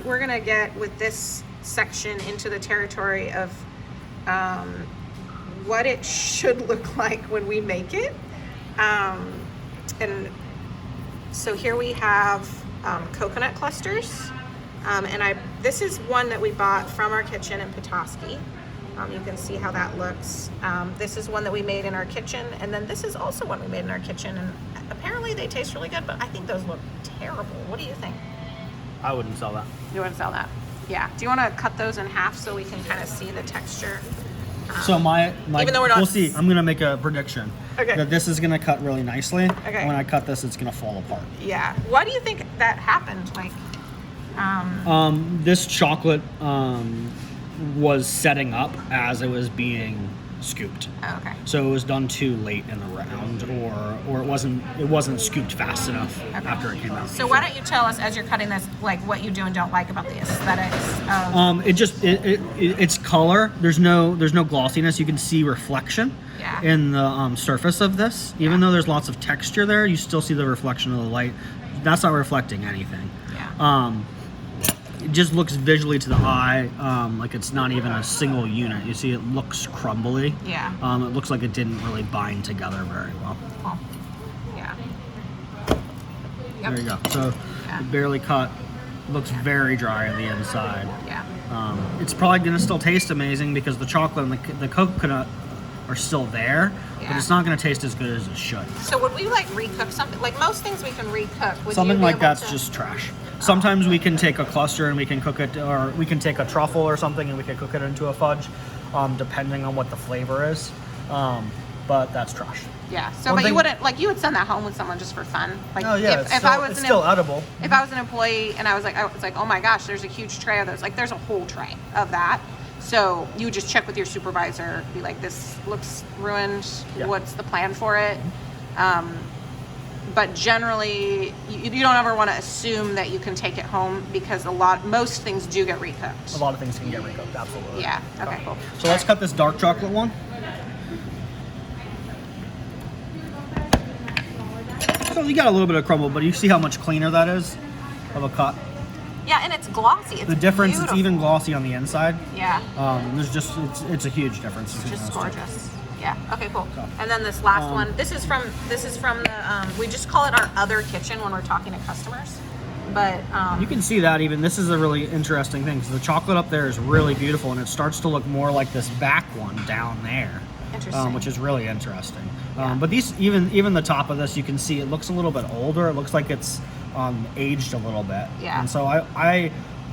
we're gonna get with this section into the territory of what it should look like when we make it. And so here we have coconut clusters. And this is one that we bought from our kitchen in Petoskey. You can see how that looks. This is one that we made in our kitchen, and then this is also one we made in our kitchen, and apparently they taste really good, but I think those look terrible. What do you think? I wouldn't sell that. You wouldn't sell that? Yeah. Do you want to cut those in half so we can kind of see the texture? So my even though we're not, we'll see. I'm gonna make a prediction. Okay. That this is gonna cut really nicely. Okay. And when I cut this, it's gonna fall apart. Yeah. Why do you think that happened? Like, this chocolate was setting up as it was being scooped. oh, okay. So it was done too late in the round, or it wasn't scooped fast enough after it came out. So why don't you tell us as you're cutting this, like what you do and don't like about the aesthetics of It's color. There's no glossiness. You can see reflection Yeah. in the surface of this. Even though there's lots of texture there, you still see the reflection of the light. That's not reflecting anything. Yeah. It just looks visually to the eye like it's not even a single unit. You see it looks crumbly. Yeah. It looks like it didn't really bind together very well. Cool. Yeah. There you go. So Yeah. barely cut. Looks very dry on the inside. Yeah. It's probably going to still taste amazing because the chocolate and the coconut are still there, but Yeah. it's not going to taste as good as it should. So would we like recook something? Like most things we can recook. Would Something you be like able that's to- just trash. Sometimes we can take a cluster and we can cook it, or we can take a truffle or something and we can cook it into a fudge, depending on what the flavor is. But that's trash. Yeah. So, One but you thing- wouldn't like you would send that home with someone just for fun. Like Oh yeah, if I was it's an still edible. if I was an employee and I was like, oh my gosh, there's a huge tray of those. Like there's a whole tray of that. So you would just check with your supervisor, be like, this looks ruined. Yeah. What's the plan for it? But generally, you don't ever want to assume that you can take it home because most things do get recooked. A lot of things can get recooked, absolutely. Yeah. Okay. Cool. So let's cut this dark chocolate one. So you got a little bit of crumble, but you see how much cleaner that is of a cut. Yeah, and it's glossy. It's The difference, beautiful. it's even glossy on the inside. Yeah. There's just, it's a huge difference. It's between just those two. gorgeous. Yeah. Okay. Cool. And then this last one. This is from the. We just call it our other kitchen when we're talking to customers. But You can see that even. This is a really interesting thing because the chocolate up there is really beautiful, and it starts to look more like this back one down there. Interesting. Which is really interesting. But these, even the top of this, you can see it looks a little bit older. It looks like it's aged a little bit. Yeah. And so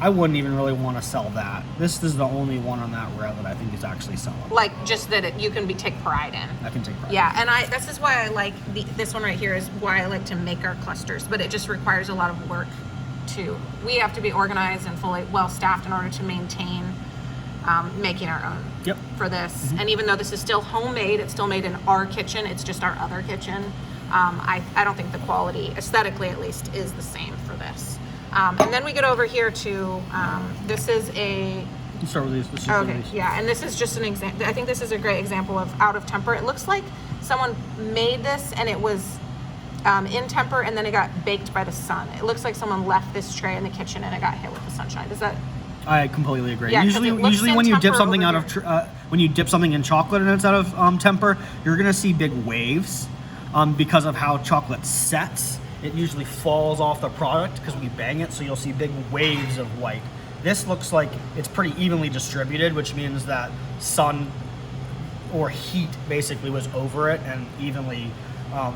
I wouldn't even really want to sell that. This is the only one on that row that I think is actually sellable. like just that you can take pride in. I can take pride. Yeah, and this is why I like this one right here is why I like to make our clusters, but it just requires a lot of work too. We have to be organized and fully well-staffed in order to maintain making our own Yep. for this. And even though this is still homemade, it's still made in our kitchen, it's just our other kitchen. I don't think the quality, aesthetically at least, is the same for this. And then we get over here to, this is a, Let's start with these. Let's just do okay, these. yeah, and this is just an example. I think this is a great example of out of temper. It looks like someone made this and it was in temper and then it got baked by the sun. It looks like someone left this tray in the kitchen and it got hit with the sunshine. Does that? I completely agree. Yeah, 'cause usually, it looks usually in when you dip temper something over out of when you dip something in chocolate and it's out of temper, you're gonna see big waves because of how chocolate sets. It usually falls off the product because we bang it, so you'll see big waves of white. This looks like it's pretty evenly distributed, which means that sun or heat basically was over it and evenly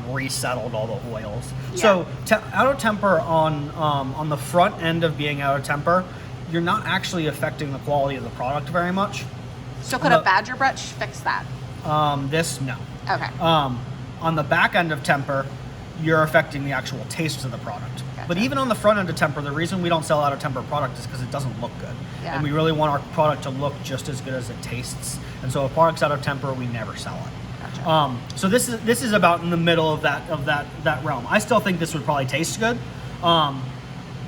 resettled all the oils. Yeah. So out of temper on the front end of being out of temper, you're not actually affecting the quality of the product very much. So could a Badger brush fix that? This, no. Okay. On the back end of temper, you're affecting the actual taste of the product. Gotcha. But even on the front end of temper, the reason we don't sell out of temper product is because it doesn't look good. Yeah. And we really want our product to look just as good as it tastes. And so if a product's out of temper, we never sell it. Gotcha. So this is about in the middle of that realm. I still think this would probably taste good.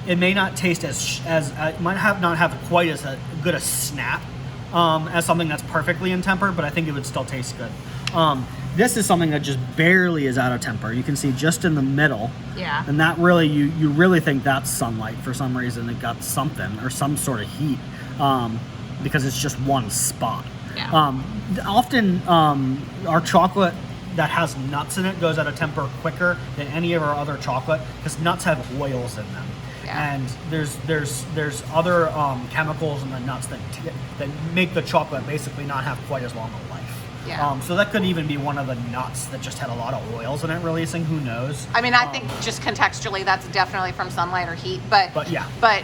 It may not taste as it might not have quite as good a snap as something that's perfectly in temper, but I think it would still taste good. This is something that just barely is out of temper. You can see just in the middle. Yeah. And that really, you really think that's sunlight for some reason. It got something or some sort of heat because it's just one spot. Yeah. Often our chocolate that has nuts in it goes out of temper quicker than any of our other chocolate because nuts have oils in them. Yeah. And there's other chemicals in the nuts that make the chocolate basically not have quite as long a life. Yeah. So that could even be one of the nuts that just had a lot of oils in it releasing. Who knows? I mean, I think just contextually, that's definitely from sunlight or heat. But yeah. But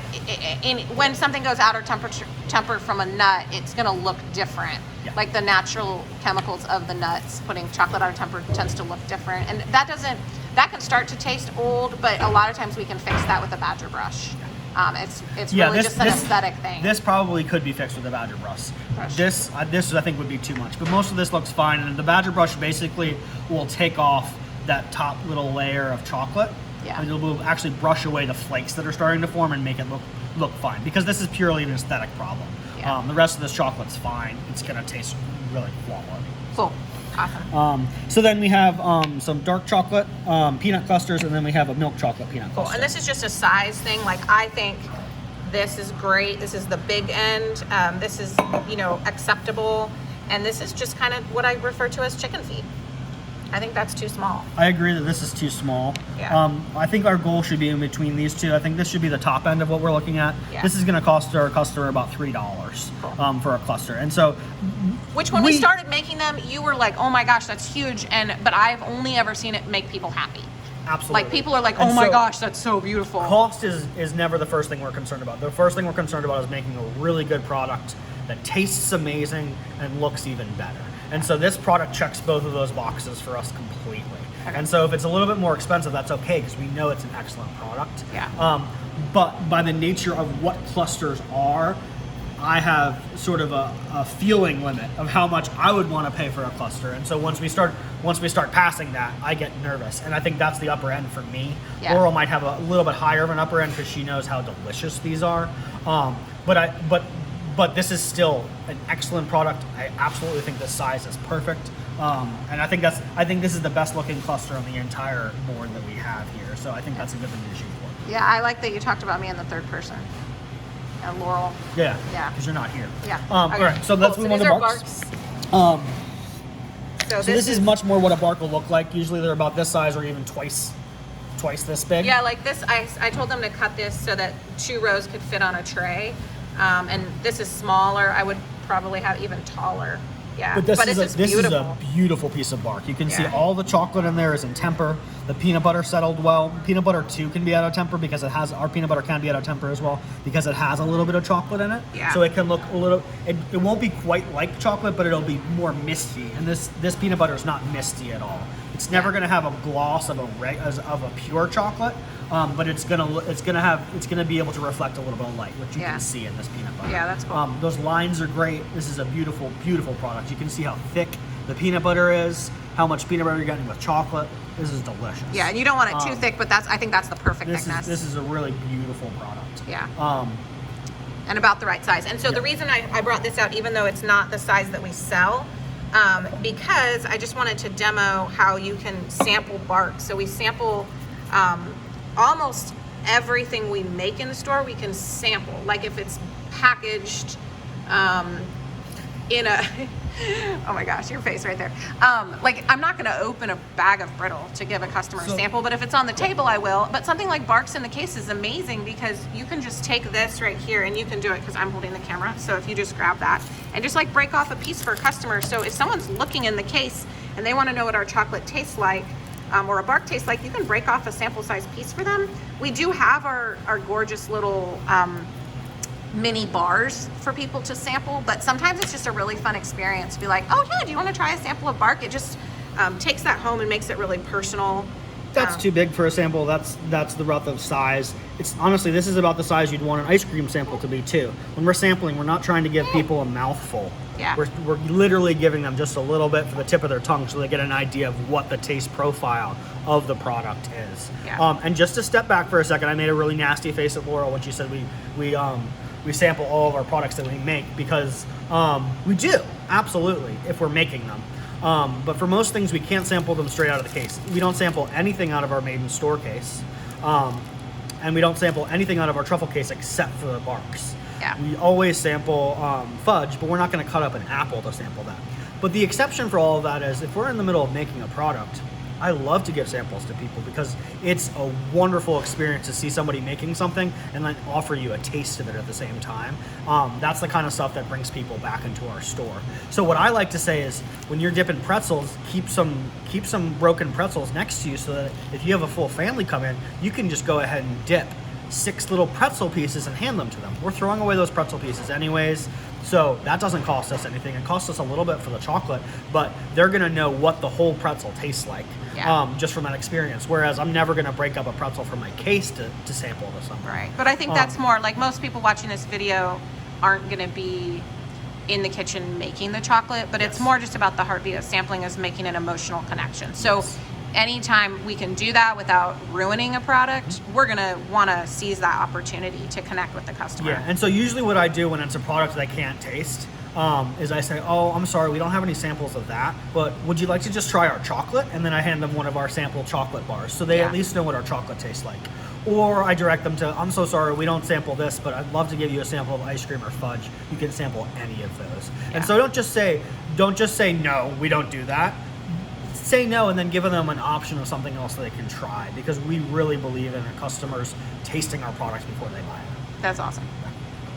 when something goes out of temper from a nut, it's going to look different. Yeah. Like the natural chemicals of the nuts, putting chocolate out of temper tends to look different, and that can start to taste old. But a lot of times we can fix that with a badger brush. It's really just an aesthetic thing. This probably could be fixed with a badger brush. This I think would be too much, but most of this looks fine. And the badger brush basically will take off that top little layer of chocolate. Yeah. And it will actually brush away the flakes that are starting to form and make it look fine. Because this is purely an aesthetic problem. Yeah. The rest of this chocolate's fine. It's gonna taste really quality. Cool. Awesome. So then we have some dark chocolate peanut clusters, and then we have a milk chocolate peanut Cool. cluster. And this is just a size thing. Like, I think this is great. This is the big end. This is, acceptable. And this is just kind of what I refer to as chicken feet. I think that's too small. I agree that this is too small. Yeah. I think our goal should be in between these two. I think this should be the top end of what we're looking at. Yeah. This is going to cost our customer about $3 Cool. For a cluster. And so, which when we started making them, you were like, "Oh my gosh, that's huge!" But I've only ever seen it make people happy. Absolutely. Like, people are like, And "Oh my so gosh, that's so beautiful." Cost is never the first thing we're concerned about. The first thing we're concerned about is making a really good product that tastes amazing and looks even better. And so this product checks both of those boxes for us completely. Okay. And so if it's a little bit more expensive, that's okay because we know it's an excellent product. Yeah. But by the nature of what clusters are, I have sort of a feeling limit of how much I would want to pay for a cluster. And so once we start passing that, I get nervous. And I think that's the upper end for me. Yeah. Laurel might have a little bit higher of an upper end because she knows how delicious these are. But this is still an excellent product. I absolutely think this size is perfect. And I think this is the best looking cluster on the entire board that we have here. So I think that's a good thing to shoot for. Yeah, I like that you talked about me in the third person. And Laurel. Yeah. Yeah. Because you're not here. Yeah. All Okay. right. So let's Cool. move on these to are barks. So So this is much more what a bark will look like. Usually they're about this size or even twice this big. Yeah, like this, I told them to cut this so that 2 rows could fit on a tray. And this is smaller. I would probably have even taller. Yeah, But this is beautiful. a beautiful piece of bark. You can see Yeah. all the chocolate in there is in temper. The peanut butter settled well. Peanut butter too can be out of temper because our peanut butter can be out of temper as well because it has a little bit of chocolate in it. Yeah. So it can look a little. It won't be quite like chocolate, but it'll be more misty. And this peanut butter is not misty at all. It's never going to have a gloss of a pure chocolate, but it's gonna be able to reflect a little bit of light, which you Yeah. can see in this peanut butter. Yeah, that's cool. Those lines are great. This is a beautiful, beautiful product. You can see how thick the peanut butter is, how much peanut butter you're getting with chocolate. This is delicious. Yeah, and you don't want it too thick, but I think that's the perfect thickness. This is a really beautiful product. Yeah. And about the right size. And so the reason I brought this out, even though it's not the size that we sell, because I just wanted to demo how you can sample bark. So we sample almost everything we make in the store, we can sample. Like if it's packaged in a, oh my gosh, your face right there. Like I'm not gonna open a bag of brittle to give a customer a sample, but if it's on the table, I will. But something like barks in the case is amazing because you can just take this right here and you can do it because I'm holding the camera. So if you just grab that and just like break off a piece for a customer. So if someone's looking in the case and they wanna know what our chocolate tastes like, or a bark tastes like, you can break off a sample size piece for them. We do have our gorgeous little mini bars for people to sample, but sometimes it's just a really fun experience to be like, oh yeah, do you want to try a sample of bark? It just takes that home and makes it really personal. that's too big for a sample. That's the rough of size. It's honestly, this is about the size you'd want an ice cream sample to be too. When we're sampling, we're not trying to give people a mouthful. Yeah. We're literally giving them just a little bit for the tip of their tongue so they get an idea of what the taste profile of the product is. Yeah. And just to step back for a second, I made a really nasty face at Laurel when she said we sample all of our products that we make because we do, absolutely, if we're making them. But for most things, we can't sample them straight out of the case. We don't sample anything out of our made in store case. And we don't sample anything out of our truffle case except for the barks. Yeah. We always sample fudge, but we're not going to cut up an apple to sample that. But the exception for all of that is if we're in the middle of making a product, I love to give samples to people because it's a wonderful experience to see somebody making something and then offer you a taste of it at the same time. That's the kind of stuff that brings people back into our store. So what I like to say is when you're dipping pretzels, keep some broken pretzels next to you so that if you have a full family come in, you can just go ahead and dip 6 little pretzel pieces and hand them to them. We're throwing away those pretzel pieces anyways, so that doesn't cost us anything. It costs us a little bit for the chocolate, but they're gonna know what the whole pretzel tastes like, just from that experience. Whereas I'm never gonna break up a pretzel from my case to sample to something. Right, but I think that's more, like most people watching this video aren't gonna be in the kitchen making the chocolate, but it's more just about the heartbeat of sampling is making an emotional connection. So anytime we can do that without ruining a product, we're gonna wanna seize that opportunity to connect with the customer. Yeah, and so usually what I do when it's a product that I can't taste is I say, oh, I'm sorry, we don't have any samples of that, but would you like to just try our chocolate? And then I hand them one of our sample chocolate bars, so they at least know what our chocolate tastes like. Or I direct them to, I'm so sorry, we don't sample this, but I'd love to give you a sample of ice cream or fudge. You can sample any of those. Yeah. And so don't just say no, we don't do that. Say no and then give them an option of something else that they can try, because we really believe in our customers tasting our products before they buy it. That's awesome.